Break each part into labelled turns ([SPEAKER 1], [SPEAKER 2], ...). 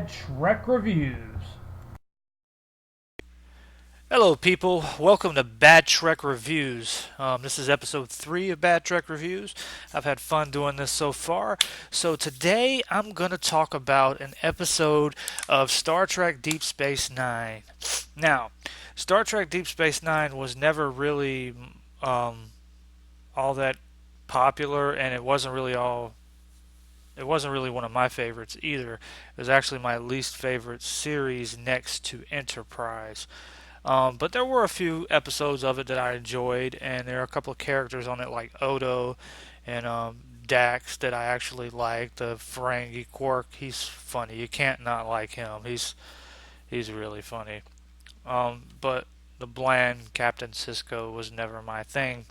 [SPEAKER 1] Bad Trek Reviews.
[SPEAKER 2] Hello, people. Welcome to Bad Trek Reviews. This is episode 3 of Bad Trek Reviews. I've had fun doing this so far. So, today I'm going to talk about an episode of Star Trek Deep Space Nine. Now, Star Trek Deep Space Nine was never really all that popular, and it wasn't really one of my favorites either. It was actually my least favorite series next to Enterprise. But there were a few episodes of it that I enjoyed, and there are a couple of characters on it like Odo and Dax that I actually liked. The Ferengi Quark, he's funny. You can't not like him. He's really funny. But the bland Captain Sisko was never my thing.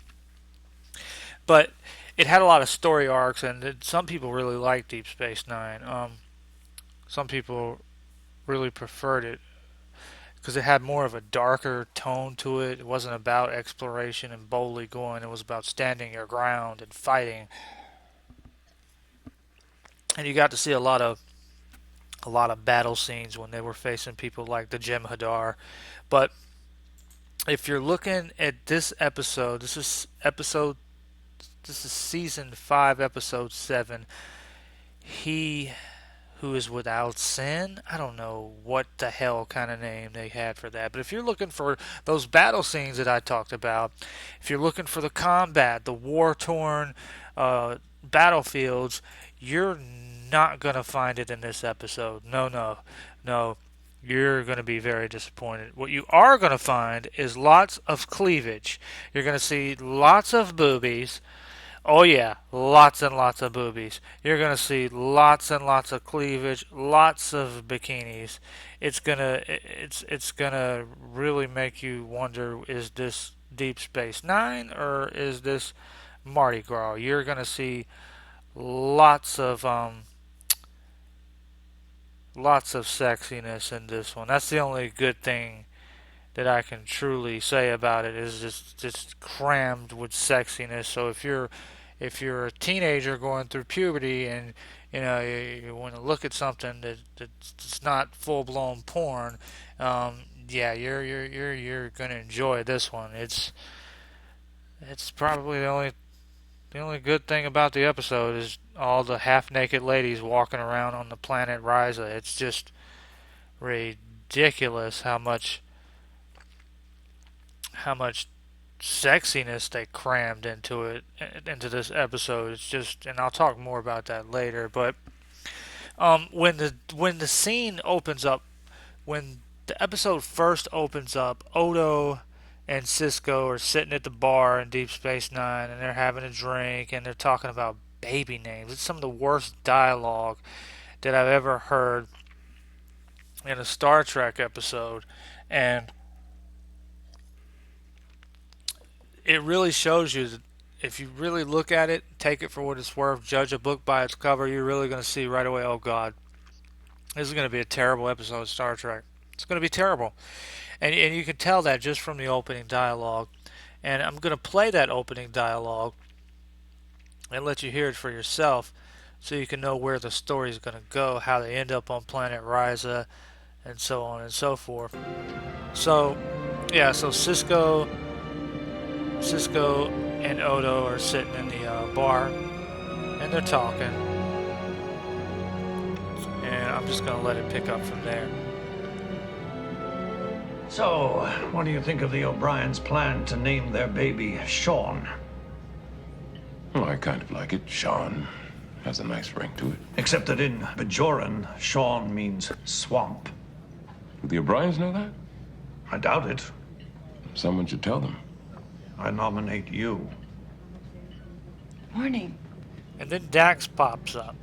[SPEAKER 2] But it had a lot of story arcs, and some people really liked Deep Space Nine. Some people really preferred it because it had more of a darker tone to it. It wasn't about exploration and boldly going. It was about standing your ground and fighting. And you got to see a lot of battle scenes when they were facing people like the Jem'Hadar. But if you're looking at this episode, this is season 5, episode 7. He who is without sin. I don't know what the hell kind of name they had for that. But if you're looking for those battle scenes that I talked about, if you're looking for the combat, the war torn battlefields, you're not going to find it in this episode. No, no, no. You're going to be very disappointed. What you are going to find is lots of cleavage. You're going to see lots of boobies. Oh yeah, lots and lots of boobies. You're gonna see lots and lots of cleavage, lots of bikinis. It's gonna really make you wonder: is this Deep Space Nine or is this Mardi Gras? You're gonna see lots of lots of sexiness in this one. That's the only good thing that I can truly say about it is just crammed with sexiness. So if you're a teenager going through puberty and you want to look at something that's not full blown porn, yeah, you're gonna enjoy this one. It's probably the only good thing about the episode is all the half naked ladies walking around on the planet Risa. It's just ridiculous how much sexiness they crammed into this episode. It's just, and I'll talk more about that later. But when the scene opens up, when the episode first opens up, Odo and Cisco are sitting at the bar in Deep Space Nine, and they're having a drink, and they're talking about baby names. It's some of the worst dialogue that I've ever heard in a Star Trek episode, and it really shows you that if you really look at it, take it for what it's worth, judge a book by its cover, you're really going to see right away, oh God, this is going to be a terrible episode of Star Trek. It's going to be terrible. And you can tell that just from the opening dialogue. And I'm going to play that opening dialogue and let you hear it for yourself so you can know where the story is going to go, how they end up on planet Risa, and so on and so forth. So, yeah, so Cisco and Odo are sitting in the bar and they're talking. And I'm just going to let it pick up from there.
[SPEAKER 3] So, what do you think of the O'Brien's plan to name their baby Sean?
[SPEAKER 4] Well, I kind of like it. Sean has a nice ring to it.
[SPEAKER 3] Except that in Bajoran, Sean means swamp.
[SPEAKER 4] Do the O'Briens know that?
[SPEAKER 3] I doubt it.
[SPEAKER 4] Someone should tell them.
[SPEAKER 3] I nominate you.
[SPEAKER 5] Morning.
[SPEAKER 2] And then Dax pops up.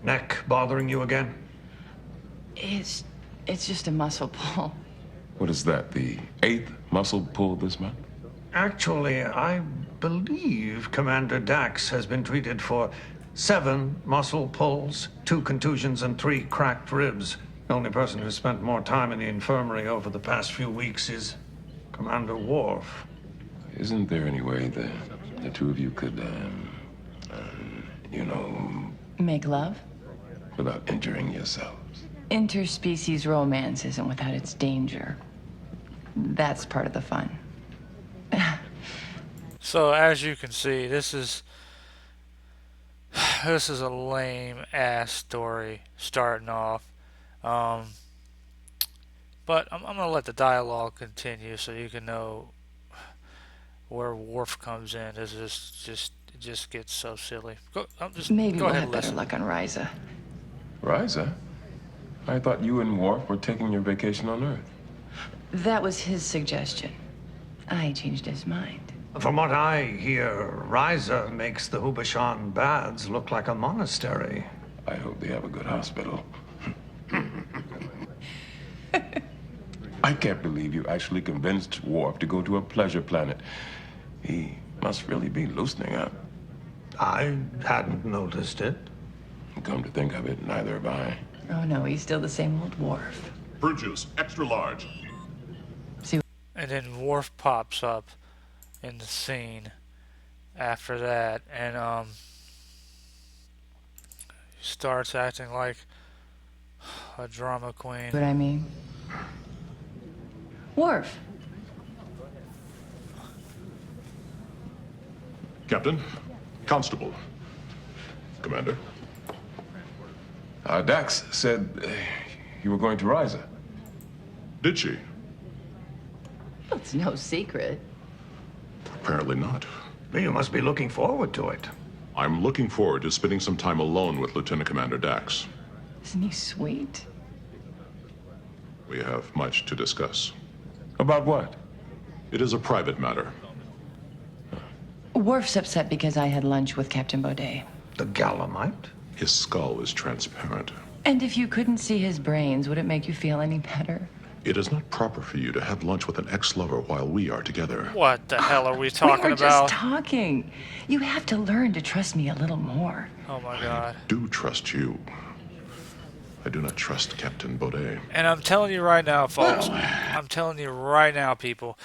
[SPEAKER 3] Neck bothering you again?
[SPEAKER 5] It's just a muscle pull.
[SPEAKER 4] What is that, the 8th muscle pull this month?
[SPEAKER 3] Actually, I believe Commander Dax has been treated for 7 muscle pulls, 2 contusions, and 3 cracked ribs. The only person who's spent more time in the infirmary over the past few weeks is Commander Worf.
[SPEAKER 4] Isn't there any way that the two of you could, you know...
[SPEAKER 5] Make love?
[SPEAKER 4] without injuring yourselves.
[SPEAKER 1] Interspecies romance isn't without its danger. That's part of the fun.
[SPEAKER 2] So as you can see, this is a lame ass story starting off. Um, but I'm gonna let the dialogue continue so you can know where Worf comes in. This is just it just gets so silly.
[SPEAKER 1] Maybe
[SPEAKER 2] Go
[SPEAKER 1] we'll
[SPEAKER 2] ahead
[SPEAKER 1] have
[SPEAKER 2] and
[SPEAKER 1] better
[SPEAKER 2] listen.
[SPEAKER 1] luck on Ryza.
[SPEAKER 4] Ryza? I thought you and Worf were taking your vacation on Earth.
[SPEAKER 1] That was his suggestion. I changed his mind.
[SPEAKER 3] From what I hear, Ryza makes the Hubashan Baths look like a monastery.
[SPEAKER 4] I hope they have a good hospital. I can't believe you actually convinced Worf to go to a pleasure planet. He must really be loosening up.
[SPEAKER 3] I hadn't noticed it.
[SPEAKER 4] Come to think of it, neither have I.
[SPEAKER 1] Oh no, he's still the same old Worf.
[SPEAKER 5] Fruit juice, extra large.
[SPEAKER 2] And then Worf pops up in the scene after that, and starts acting like a drama queen.
[SPEAKER 1] What I mean? Worf.
[SPEAKER 5] Captain, Constable, Commander.
[SPEAKER 4] Dax said you were going to Ryza.
[SPEAKER 5] Did she?
[SPEAKER 1] Well, it's no secret.
[SPEAKER 5] Apparently not.
[SPEAKER 3] You must be looking forward to it.
[SPEAKER 5] I'm looking forward to spending some time alone with Lieutenant Commander Dax.
[SPEAKER 1] Isn't he sweet?
[SPEAKER 5] We have much to discuss.
[SPEAKER 4] About what?
[SPEAKER 5] It is a private matter.
[SPEAKER 1] Worf's upset because I had lunch with Captain Baudet.
[SPEAKER 3] The Galamite?
[SPEAKER 5] His skull is transparent.
[SPEAKER 1] And if you couldn't see his brains, would it make you feel any better?
[SPEAKER 5] It is not proper for you to have lunch with an ex-lover while we are together.
[SPEAKER 2] What the hell are we
[SPEAKER 1] We
[SPEAKER 2] talking
[SPEAKER 1] were
[SPEAKER 2] about?
[SPEAKER 1] just talking. You have to learn to trust me a little more.
[SPEAKER 2] Oh my god.
[SPEAKER 5] I do trust you. I do not trust Captain Baudet.
[SPEAKER 2] And I'm telling you right now, folks, I'm telling you right now, people,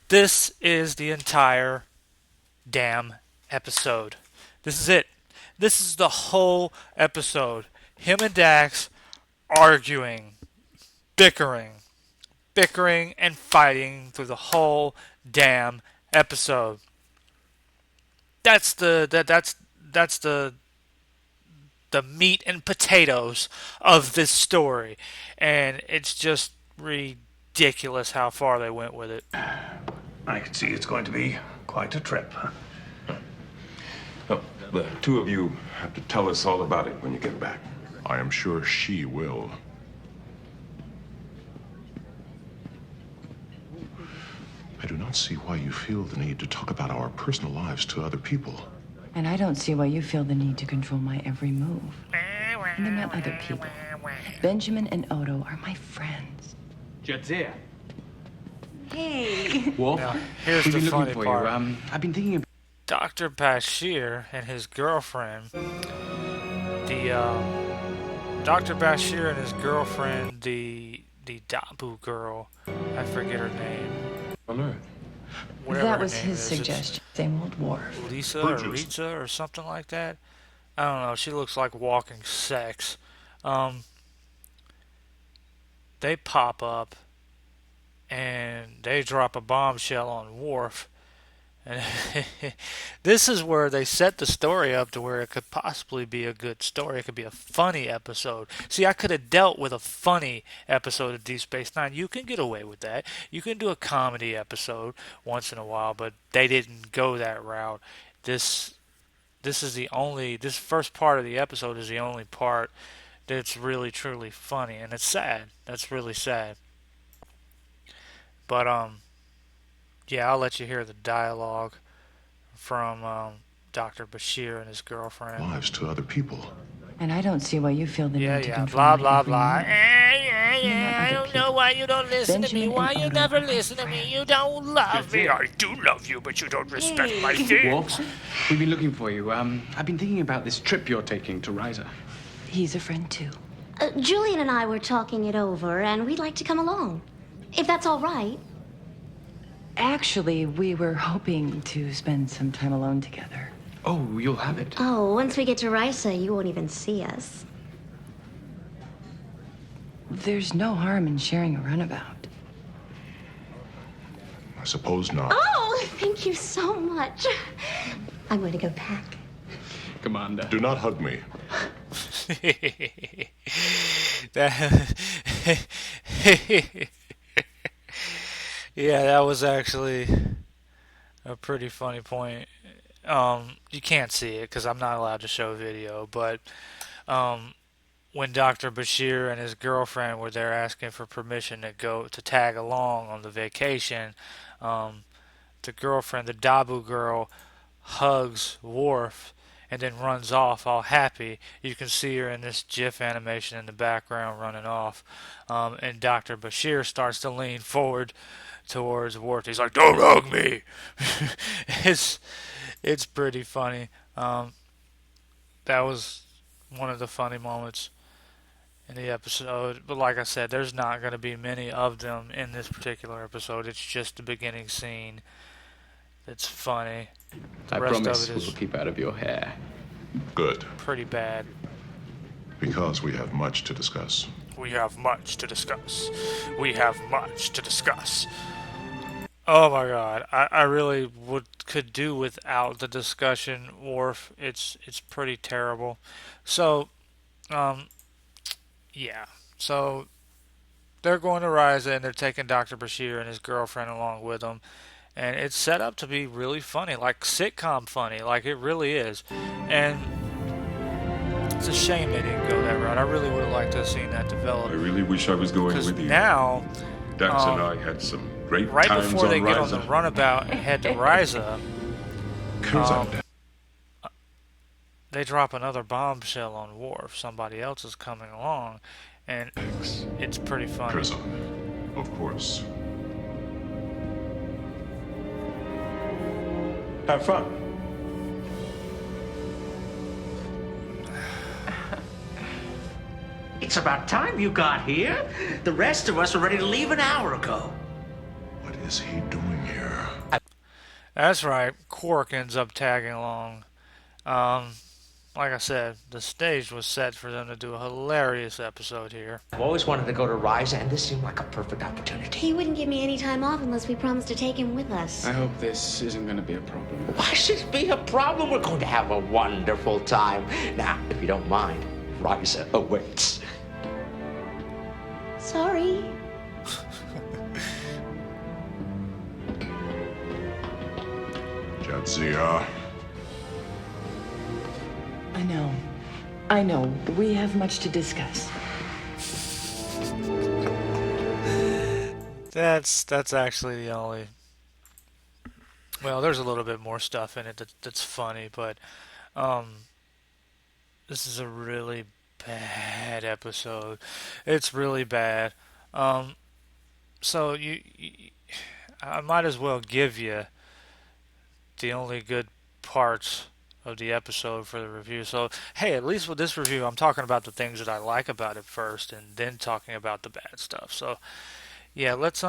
[SPEAKER 2] this is the entire damn episode. This is it. This is the whole episode. Him and Dax arguing, bickering and fighting through the whole damn episode. That's the meat and potatoes of this story, and it's just ridiculous how far they went with it.
[SPEAKER 3] I can see it's going to be quite a trip.
[SPEAKER 4] Oh, the two of you have to tell us all about it when you get back.
[SPEAKER 5] I am sure she will. I do not see why you feel the need to talk about our personal lives to other people.
[SPEAKER 1] And I don't see why you feel the need to control my every move. And they're not other people. Benjamin and Odo are my friends.
[SPEAKER 6] Jadzia.
[SPEAKER 1] Hey.
[SPEAKER 6] Wolf,
[SPEAKER 2] Now, here's
[SPEAKER 6] we've
[SPEAKER 2] the
[SPEAKER 6] been
[SPEAKER 2] funny
[SPEAKER 6] looking for
[SPEAKER 2] part.
[SPEAKER 6] you. I've been thinking about
[SPEAKER 2] Dr. Bashir and his girlfriend, Dr. Bashir and his girlfriend, the Dabu girl, I forget her name.
[SPEAKER 4] On Earth.
[SPEAKER 2] Whatever
[SPEAKER 1] That
[SPEAKER 2] her
[SPEAKER 1] was
[SPEAKER 2] name
[SPEAKER 1] his
[SPEAKER 2] is.
[SPEAKER 1] suggestion. Same old Worf.
[SPEAKER 2] It's Lisa
[SPEAKER 5] Fruit
[SPEAKER 2] or
[SPEAKER 5] juice.
[SPEAKER 2] Rita or something like that. I don't know. She looks like walking sex. They pop up and they drop a bombshell on Worf. And this is where they set the story up to where it could possibly be a good story. It could be a funny episode. See, I could have dealt with a funny episode of Deep Space Nine. You can get away with that. You can do a comedy episode once in a while, but they didn't go that route. This first part of the episode is the only part that's really truly funny, and it's sad. That's really sad. But yeah, I'll let you hear the dialogue from Dr. Bashir and his girlfriend.
[SPEAKER 5] Lives to other people.
[SPEAKER 1] And I don't see why you feel the need to
[SPEAKER 2] Yeah,
[SPEAKER 1] control
[SPEAKER 2] blah,
[SPEAKER 1] my
[SPEAKER 2] blah,
[SPEAKER 1] every
[SPEAKER 2] blah.
[SPEAKER 1] move.
[SPEAKER 2] I don't know why you don't listen to me.
[SPEAKER 1] Benjamin
[SPEAKER 2] Why
[SPEAKER 1] and
[SPEAKER 2] you
[SPEAKER 1] Odo
[SPEAKER 2] never
[SPEAKER 1] are my
[SPEAKER 2] listen to me.
[SPEAKER 1] friends.
[SPEAKER 2] You don't love me. I do love you, but you don't respect my
[SPEAKER 6] Wolf.
[SPEAKER 2] feelings.
[SPEAKER 6] We've been looking for you. I've been thinking about this trip you're taking to Ryza.
[SPEAKER 1] He's a friend too.
[SPEAKER 7] Julian and I were talking it over, and we'd like to come along. If that's all right.
[SPEAKER 1] Actually, we were hoping to spend some time alone together.
[SPEAKER 6] Oh, you'll have it.
[SPEAKER 7] Oh, once we get to Rysa, you won't even see us.
[SPEAKER 1] There's no harm in sharing a runabout.
[SPEAKER 5] I suppose not.
[SPEAKER 7] Oh, thank you so much. I'm going to go pack.
[SPEAKER 6] Commander.
[SPEAKER 5] Do not hug me.
[SPEAKER 2] Yeah, that was actually a pretty funny point. You can't see it because I'm not allowed to show video, but when Dr. Bashir and his girlfriend were there asking for permission to go to tag along on the vacation, the girlfriend, the Dabu girl, hugs Worf and then runs off all happy. You can see her in this GIF animation in the background running off. And Dr. Bashir starts to lean forward towards Worf. He's like, "Don't hug me!" It's pretty funny. That was one of the funny moments in the episode. But like I said, there's not going to be many of them in this particular episode. It's just the beginning scene. It's funny. The
[SPEAKER 6] I
[SPEAKER 2] rest
[SPEAKER 6] promise
[SPEAKER 2] of it is
[SPEAKER 6] we'll keep out of your hair.
[SPEAKER 5] Good,
[SPEAKER 2] pretty bad.
[SPEAKER 5] because we have much to discuss.
[SPEAKER 2] We have much to discuss. We have much to discuss. Oh my god, I really could do without the discussion, Worf. It's pretty terrible. So, yeah. So they're going to Ryza and they're taking Dr. Bashir and his girlfriend along with them. And it's set up to be really funny, like sitcom funny, like it really is. And it's a shame they didn't go that route. I really would have liked to have seen that develop.
[SPEAKER 4] I really wish I was going with you.
[SPEAKER 2] Now,
[SPEAKER 4] Dax and I had some great
[SPEAKER 2] right
[SPEAKER 4] times
[SPEAKER 2] before they
[SPEAKER 4] on
[SPEAKER 2] get on the
[SPEAKER 4] Ryza.
[SPEAKER 2] runabout and head to Ryza, they drop another bombshell on Worf. Somebody else is coming along, and it's pretty funny.
[SPEAKER 5] Curzon, of course.
[SPEAKER 8] Have fun.
[SPEAKER 9] It's about time you got here. The rest of us were ready to leave an hour ago.
[SPEAKER 5] What is he doing here?
[SPEAKER 2] That's right. Quark ends up tagging along. Like I said, the stage was set for them to do a hilarious episode here.
[SPEAKER 9] I've always wanted to go to Ryza, and this seemed like a perfect opportunity.
[SPEAKER 7] He wouldn't give me any time off unless we promised to take him with us.
[SPEAKER 6] I hope this isn't going to be a problem.
[SPEAKER 9] Why should it be a problem? We're going to have a wonderful time. Now, if you don't mind, Ryza awaits.
[SPEAKER 7] Sorry.
[SPEAKER 5] Jadzia.
[SPEAKER 1] I know. We have much to discuss.
[SPEAKER 2] That's actually the only. Well, there's a little bit more stuff in it that's funny, but this is a really bad episode. It's really bad. So I might as well give you the only good parts of the episode for the review. So, hey, at least with this review, I'm talking about the things that I like about it first, and then talking about the bad stuff. So, yeah, let's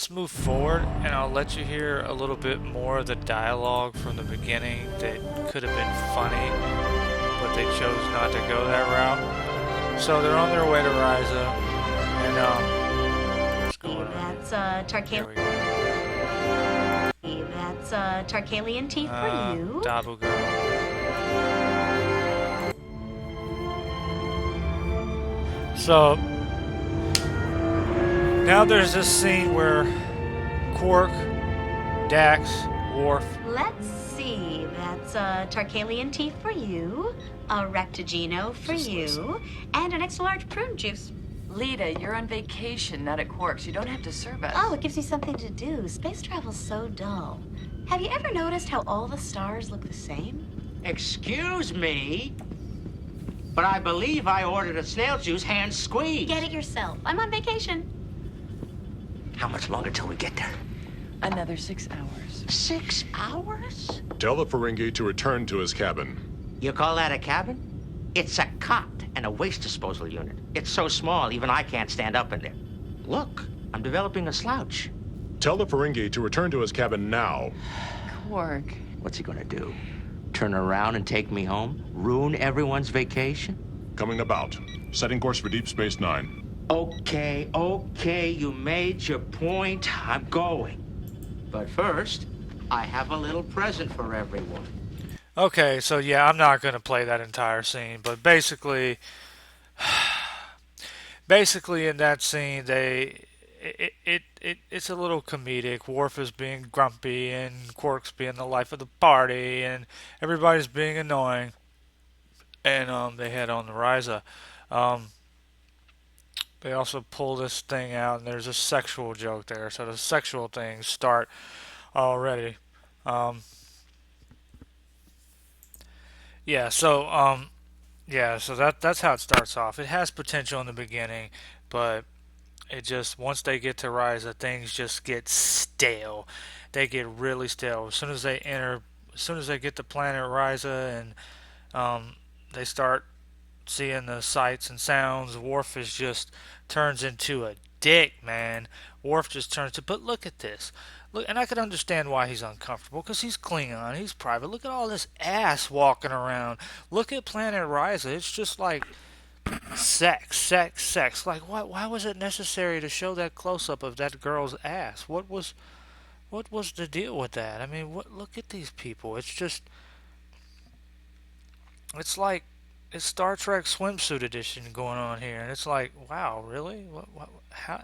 [SPEAKER 2] move forward, and I'll let you hear a little bit more of the dialogue from the beginning that could have been funny, but they chose not to go that route. So they're on their way to Ryza, and what's going on?
[SPEAKER 7] That's
[SPEAKER 2] There we go.
[SPEAKER 7] That's Tarkalian tea for you.
[SPEAKER 2] Dabu girl. So now there's this scene where Quark, Dax, Worf.
[SPEAKER 7] Let's see. That's Tarkalian tea for you, a Rectigino for you, and an extra large prune juice.
[SPEAKER 10] Lita, you're on vacation, not at Quark's. You don't have to serve us.
[SPEAKER 7] Oh, it gives me something to do. Space travel's so dull. Have you ever noticed how all the stars look the same?
[SPEAKER 9] Excuse me, but I believe I ordered a snail juice hand squeeze.
[SPEAKER 7] Get it yourself. I'm on vacation.
[SPEAKER 9] How much longer till we get there?
[SPEAKER 1] Another 6 hours.
[SPEAKER 9] 6 hours?
[SPEAKER 5] Tell the Ferengi to return to his cabin.
[SPEAKER 9] You call that a cabin? It's a cot and a waste disposal unit. It's so small, even I can't stand up in there. Look, I'm developing a slouch.
[SPEAKER 5] Tell the Ferengi to return to his cabin now.
[SPEAKER 1] Quark.
[SPEAKER 9] What's he gonna do? Turn around and take me home? Ruin everyone's vacation?
[SPEAKER 5] coming about. Setting course for Deep Space Nine.
[SPEAKER 9] Okay, you made your point. I'm going. But first, I have a little present for everyone.
[SPEAKER 2] Okay, so yeah, I'm not going to play that entire scene, but basically in that scene, it's a little comedic. Worf is being grumpy, and Quark's being the life of the party, and everybody's being annoying. And they head on to Ryza. Um, they also pull this thing out, and there's a sexual joke there. So the sexual things start already. Um, yeah, so so that's how it starts off. It has potential in the beginning, but it just once they get to Ryza, things just get stale. They get really stale as soon as they get to planet Ryza, and they start seeing the sights and sounds. Worf is just turns into a dick, man. Worf just turns to. But look at this. Look, and I can understand why he's uncomfortable because he's Klingon, he's private. Look at all this ass walking around. Look at Planet Ryza. It's just like sex. Like, why was it necessary to show that close up of that girl's ass? What was the deal with that? I mean, look at these people. It's like it's Star Trek swimsuit edition going on here, and it's like, wow, really? How?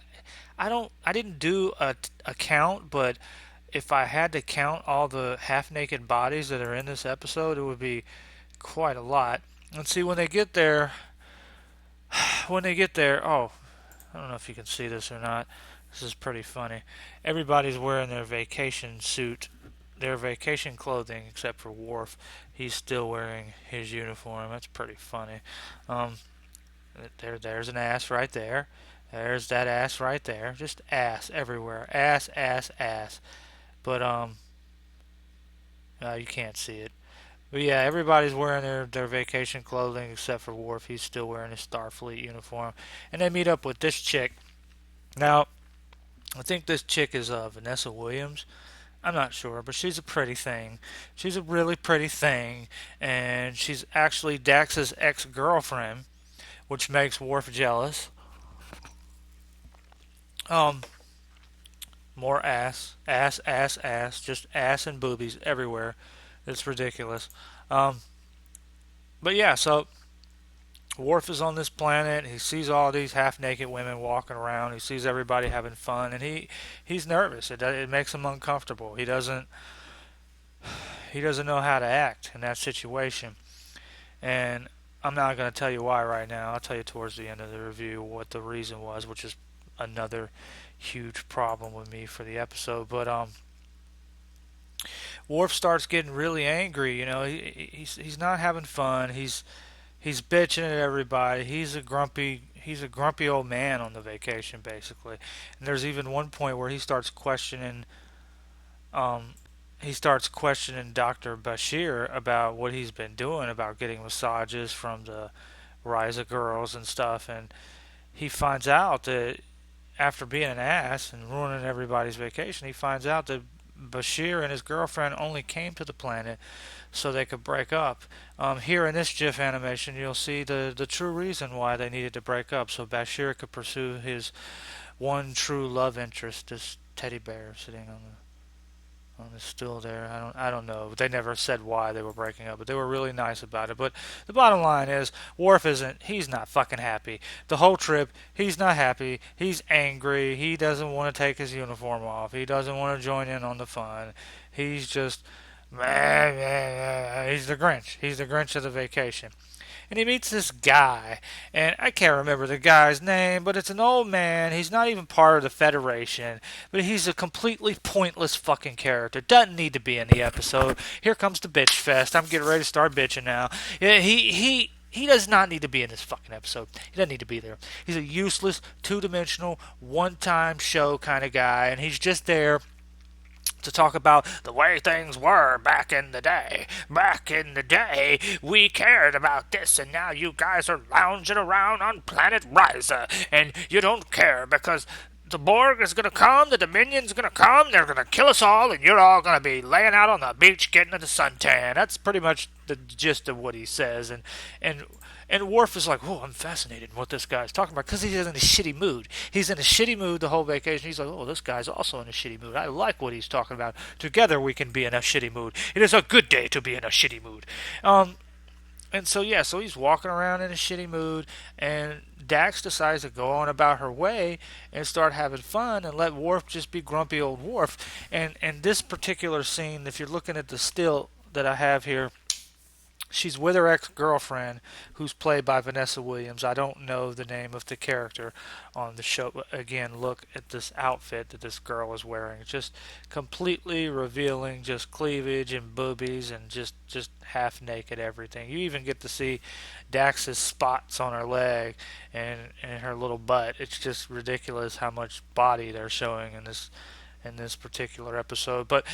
[SPEAKER 2] I didn't do a count, but if I had to count all the half-naked bodies that are in this episode, it would be quite a lot. And see, oh, I don't know if you can see this or not. This is pretty funny. Everybody's wearing their vacation suit, their vacation clothing, except for Worf. He's still wearing his uniform. That's pretty funny. Um, there's an ass right there. There's that ass right there. Just ass everywhere. Ass. But you can't see it. But yeah, everybody's wearing their vacation clothing except for Worf. He's still wearing his Starfleet uniform. And they meet up with this chick. Now, I think this chick is Vanessa Williams. I'm not sure, but she's a pretty thing. She's a really pretty thing, and she's actually Dax's ex-girlfriend, which makes Worf jealous. Um, More ass, just ass and boobies everywhere. It's ridiculous. Um, but yeah, so Worf is on this planet. He sees all these half-naked women walking around. He sees everybody having fun, and he's nervous. It makes him uncomfortable. He doesn't know how to act in that situation. And I'm not going to tell you why right now. I'll tell you towards the end of the review what the reason was, which is another huge problem with me for the episode. But Worf starts getting really angry. You know, he's not having fun. He's bitching at everybody. He's a grumpy old man on the vacation, basically. And there's even one point where um, he starts questioning Dr. Bashir about what he's been doing about getting massages from the Ryza girls and stuff. And he finds out that after being an ass and ruining everybody's vacation, he finds out that Bashir and his girlfriend only came to the planet so they could break up. Here in this GIF animation, you'll see the true reason why they needed to break up, so Bashir could pursue his one true love interest, this teddy bear sitting on the stool there. I don't know. They never said why they were breaking up, but they were really nice about it. But the bottom line is, he's not fucking happy. The whole trip, he's not happy. He's angry. He doesn't want to take his uniform off. He doesn't want to join in on the fun. He's just, he's the Grinch. He's the Grinch of the vacation. And he meets this guy, and I can't remember the guy's name, but it's an old man. He's not even part of the Federation, but he's a completely pointless fucking character. Doesn't need to be in the episode. Here comes the bitch fest. I'm getting ready to start bitching now. Yeah, he does not need to be in this fucking episode. He doesn't need to be there. He's a useless, two-dimensional, one-time show kind of guy, and he's just there to talk about the way things were back in the day. Back in the day, we cared about this, and now you guys are lounging around on planet Ryza, and you don't care because the Borg is gonna come, the Dominion's gonna come, they're gonna kill us all, and you're all gonna be laying out on the beach getting the suntan. That's pretty much the gist of what he says, and and Worf is like, oh, I'm fascinated in what this guy's talking about because he's in a shitty mood. He's in a shitty mood the whole vacation. He's like, oh, this guy's also in a shitty mood. I like what he's talking about. Together we can be in a shitty mood. It is a good day to be in a shitty mood. And so yeah, so he's walking around in a shitty mood, and Dax decides to go on about her way and start having fun and let Worf just be grumpy old Worf. And this particular scene, if you're looking at the still that I have here, she's with her ex-girlfriend, who's played by Vanessa Williams. I don't know the name of the character on the show. But again, look at this outfit that this girl is wearing. Just completely revealing just cleavage and boobies and just half naked everything. You even get to see Dax's spots on her leg and her little butt. It's just ridiculous how much body they're showing in this particular episode. But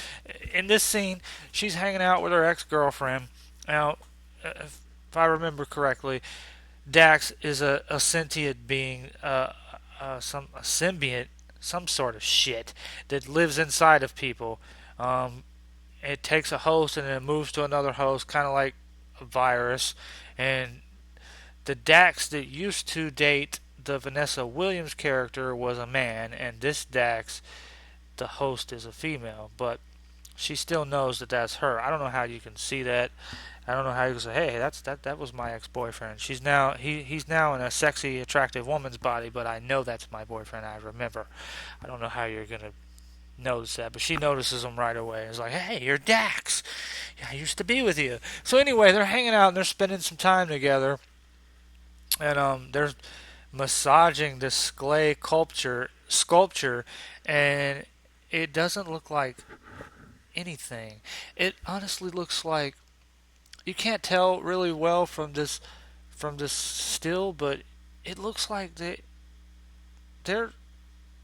[SPEAKER 2] in this scene, she's hanging out with her ex-girlfriend. Now, if I remember correctly, Dax is a sentient being, a symbiont, some sort of shit that lives inside of people. It takes a host and then it moves to another host, kind of like a virus. And the Dax that used to date the Vanessa Williams character was a man, and this Dax, the host, is a female. But she still knows that that's her. I don't know how you can see that. I don't know how you can say, hey, that was my ex-boyfriend. He's now in a sexy, attractive woman's body, but I know that's my boyfriend. I remember. I don't know how you're gonna notice that, but she notices him right away. It's like, hey, you're Dax. Yeah, I used to be with you. So anyway, they're hanging out and they're spending some time together, and they're massaging this clay sculpture, and it doesn't look like anything. It honestly looks like, you can't tell really well from this still, but it looks like they're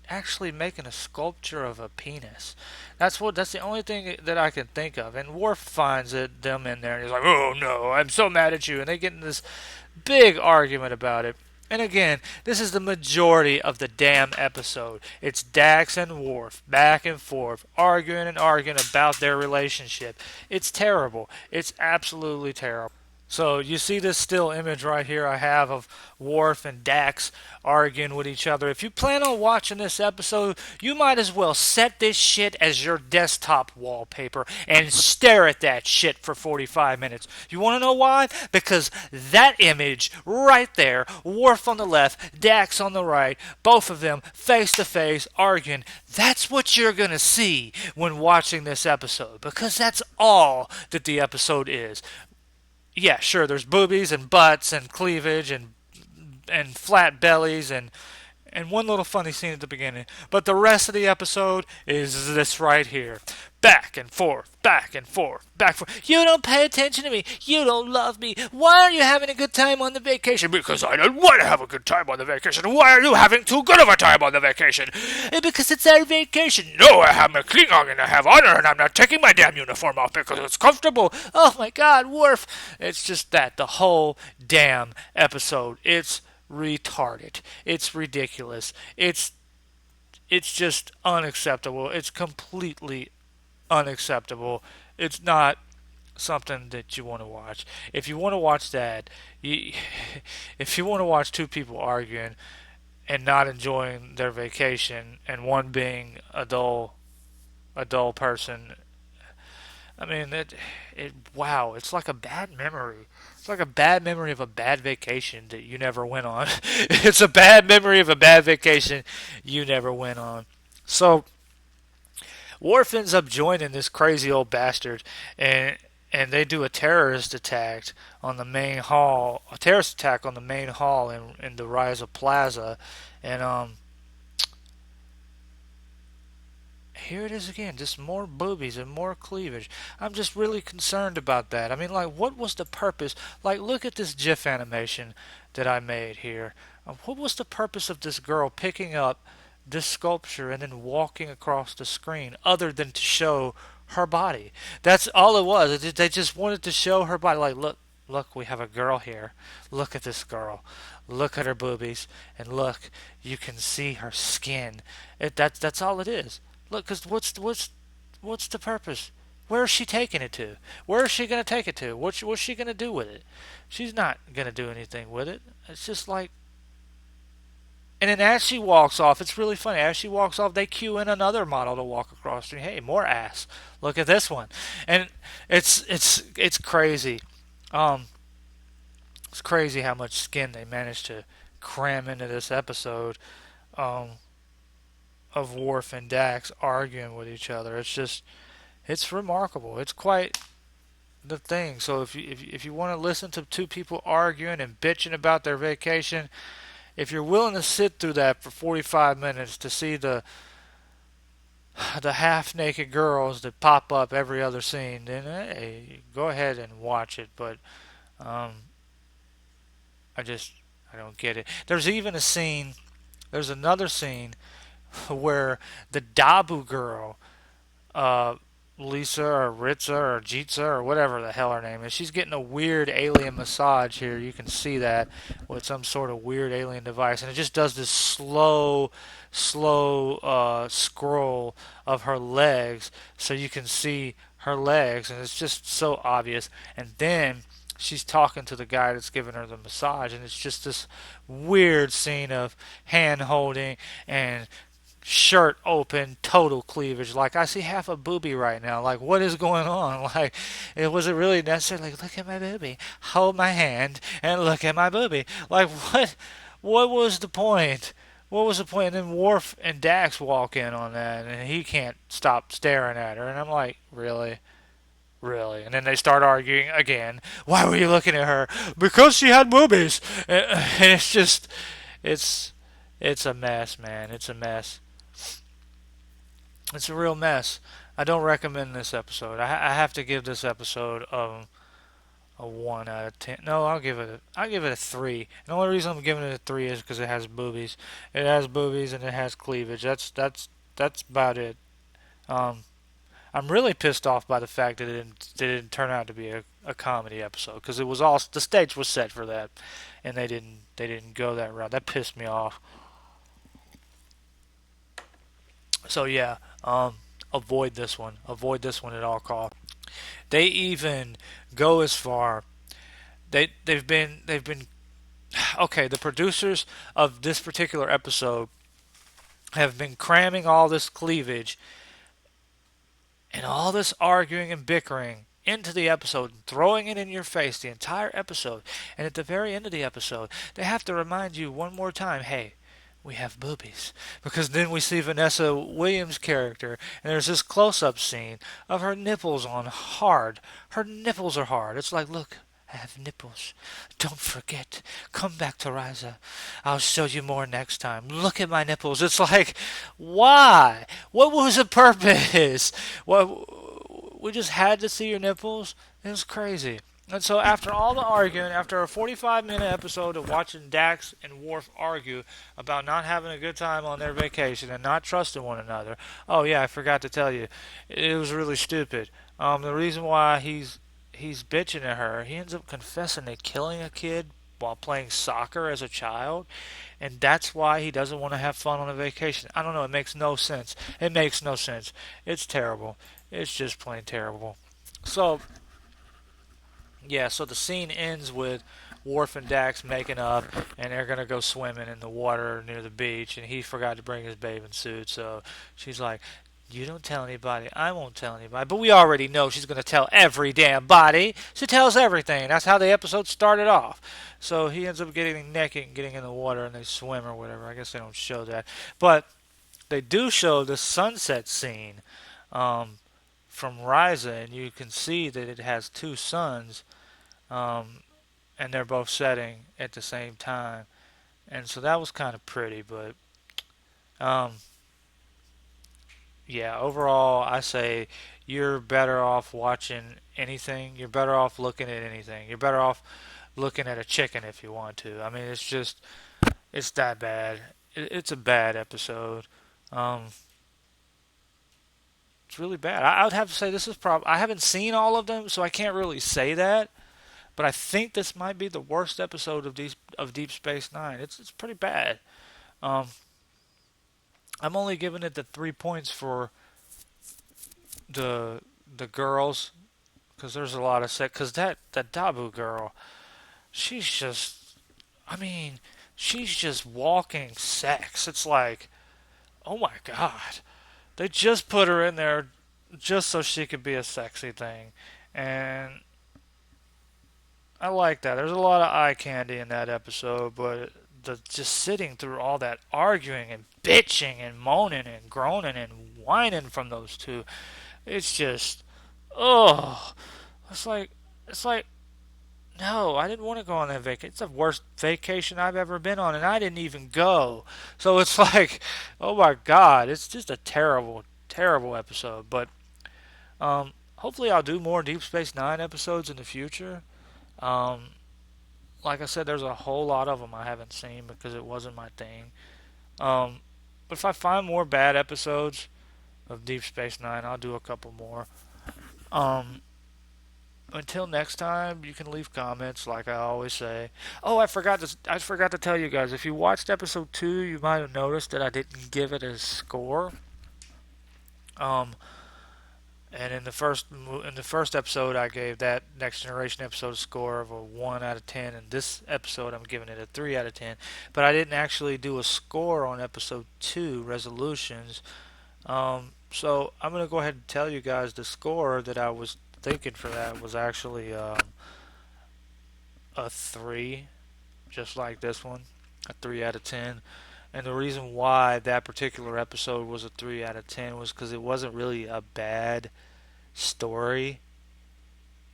[SPEAKER 2] actually making a sculpture of a penis. That's the only thing that I can think of. And Worf finds them in there, and he's like, "Oh no, I'm so mad at you!" And they get in this big argument about it. And again, this is the majority of the damn episode. It's Dax and Worf back and forth, arguing and arguing about their relationship. It's terrible. It's absolutely terrible. So you see this still image right here I have of Worf and Dax arguing with each other. If you plan on watching this episode, you might as well set this shit as your desktop wallpaper and stare at that shit for 45 minutes. You want to know why? Because that image right there, Worf on the left, Dax on the right, both of them face to face arguing, that's what you're going to see when watching this episode. Because that's all that the episode is. Yeah, sure, there's boobies and butts and cleavage and flat bellies and one little funny scene at the beginning. But the rest of the episode is this right here. Back and forth, back and forth, back and forth. You don't pay attention to me. You don't love me. Why are you having a good time on the vacation? Because I don't want to have a good time on the vacation. Why are you having too good of a time on the vacation? Because it's our vacation. No, I have my Klingon and I have honor and I'm not taking my damn uniform off because it's comfortable. Oh my God, Worf. It's just that, the whole damn episode. It's retarded. It's ridiculous. It's just unacceptable. It's completely unacceptable. It's not something that you want to watch. If you want to watch that, if you want to watch two people arguing and not enjoying their vacation, and one being a dull person, I mean, wow, it's like a bad memory. It's like a bad memory of a bad vacation that you never went on. It's a bad memory of a bad vacation you never went on. So Worf ends up joining this crazy old bastard, and they do a terrorist attack on the main hall, in the Rise of Plaza, and here it is again, just more boobies and more cleavage. I'm just really concerned about that. I mean, like, what was the purpose? Like, look at this GIF animation that I made here. What was the purpose of this girl picking up this sculpture and then walking across the screen other than to show her body? That's all it was. They just wanted to show her body. Like, look, we have a girl here. Look at this girl. look at her boobies, and look, you can see her skin. That's all it is. Look, cause what's the purpose? Where is she taking it to? Where is she gonna take it to? What's she gonna do with it? She's not gonna do anything with it. It's just like, and then as she walks off, it's really funny. As she walks off, they cue in another model to walk across the street. Hey, more ass. Look at this one, and it's crazy. Um, it's crazy how much skin they managed to cram into this episode um, of Worf and Dax arguing with each other. It's remarkable. It's quite the thing. So if you want to listen to two people arguing and bitching about their vacation, if you're willing to sit through that for 45 minutes to see the half naked girls that pop up every other scene, then hey, go ahead and watch it. But um, I just I don't get it. There's even a scene. There's another scene where the Dabu girl, uh, Lisa or Ritza or Jitsa or whatever the hell her name is, she's getting a weird alien massage here. You can see that with some sort of weird alien device, and it just does this slow scroll of her legs, so you can see her legs, and it's just so obvious. And then she's talking to the guy that's giving her the massage, and it's just this weird scene of hand holding and shirt open, total cleavage. Like, I see half a boobie right now. Like, what is going on? Like, was it really necessary? Like, look at my boobie, hold my hand, and look at my boobie. Like, what? What was the point? What was the point? And then Worf and Dax walk in on that, and he can't stop staring at her. And I'm like, really? Really? And then they start arguing again. Why were you looking at her? Because she had boobies. And it's just, it's, it's a mess, man. It's a mess. It's a real mess. I don't recommend this episode. I have to give this episode a 1 out of 10. No, I'll give it a 3. And the only reason I'm giving it a 3 is because it has boobies. It has boobies and it has cleavage. That's about it. Um, I'm really pissed off by the fact that it didn't turn out to be a comedy episode, because it was all, the stage was set for that, and they didn't go that route. That pissed me off. So yeah, avoid this one. Avoid this one at all costs. They even go as far. They've been okay. The producers of this particular episode have been cramming all this cleavage and all this arguing and bickering into the episode and throwing it in your face the entire episode. And at the very end of the episode, they have to remind you one more time, hey, we have boobies. Because then we see Vanessa Williams' character, and there's this close-up scene of her nipples on hard. Her nipples are hard. It's like, look, I have nipples. Don't forget. Come back to Riza. I'll show you more next time. Look at my nipples. It's like, why? What was the purpose? What, we just had to see your nipples? It was crazy. And so after all the arguing, after a 45-minute episode of watching Dax and Worf argue about not having a good time on their vacation and not trusting one another, oh yeah, I forgot to tell you, it was really stupid. The reason why he's bitching at her, he ends up confessing to killing a kid while playing soccer as a child, and that's why he doesn't want to have fun on a vacation. I don't know, it makes no sense. It makes no sense. It's terrible. It's just plain terrible. So yeah, so the scene ends with Worf and Dax making up, and they're gonna go swimming in the water near the beach, and he forgot to bring his bathing suit, so she's like, "You don't tell anybody, I won't tell anybody." But we already know she's gonna tell every damn body. She tells everything. That's how the episode started off. So he ends up getting naked and getting in the water, and they swim or whatever. I guess they don't show that, but they do show the sunset scene um, from Riza, and you can see that it has two suns, um, and they're both setting at the same time. And so that was kind of pretty, but um, yeah, overall, I say you're better off watching anything. You're better off looking at anything. You're better off looking at a chicken if you want to. I mean, it's that bad. It's a bad episode. Um, it's really bad. I would have to say this is probably. I haven't seen all of them, so I can't really say that. But I think this might be the worst episode of Deep Space Nine. It's pretty bad. Um, I'm only giving it the 3 points for the the girls because there's a lot of sex. Because that Dabu girl, she's just, I mean, she's just walking sex. It's like, oh my god, they just put her in there just so she could be a sexy thing, and I like that. There's a lot of eye candy in that episode, but just sitting through all that arguing and bitching and moaning and groaning and whining from those two, it's just, oh, it's like, it's like, no, I didn't want to go on that vacation. It's the worst vacation I've ever been on, and I didn't even go. So it's like, oh my God, it's just a terrible, terrible episode. But hopefully, I'll do more Deep Space Nine episodes in the future. Um, like I said, there's a whole lot of them I haven't seen because it wasn't my thing. Um, but if I find more bad episodes of Deep Space Nine, I'll do a couple more. Um, until next time, you can leave comments like I always say. Oh, I forgot to tell you guys. If you watched episode 2, you might have noticed that I didn't give it a score. Um, and in the first episode, I gave that Next Generation episode a score of a 1 out of 10. And this episode, I'm giving it a 3 out of 10. But I didn't actually do a score on episode 2, Resolutions. So I'm gonna go ahead and tell you guys the score that I was thinking for that was actually a 3, just like this one, a 3 out of 10. And the reason why that particular episode was a 3 out of 10 was because it wasn't really a bad story.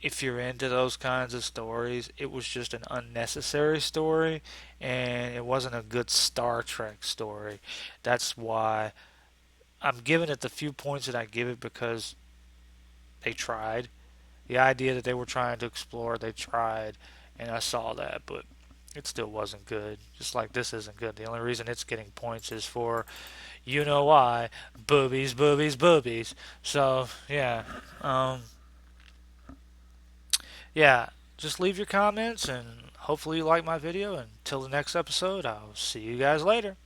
[SPEAKER 2] If you're into those kinds of stories, it was just an unnecessary story, and it wasn't a good Star Trek story. That's why I'm giving it the few points that I give it because they tried. The idea that they were trying to explore, they tried, and I saw that, but it still wasn't good. Just like this isn't good. The only reason it's getting points is for, you know why, boobies, boobies, boobies. So yeah, yeah. Just leave your comments, and hopefully you like my video. Until the next episode, I'll see you guys later.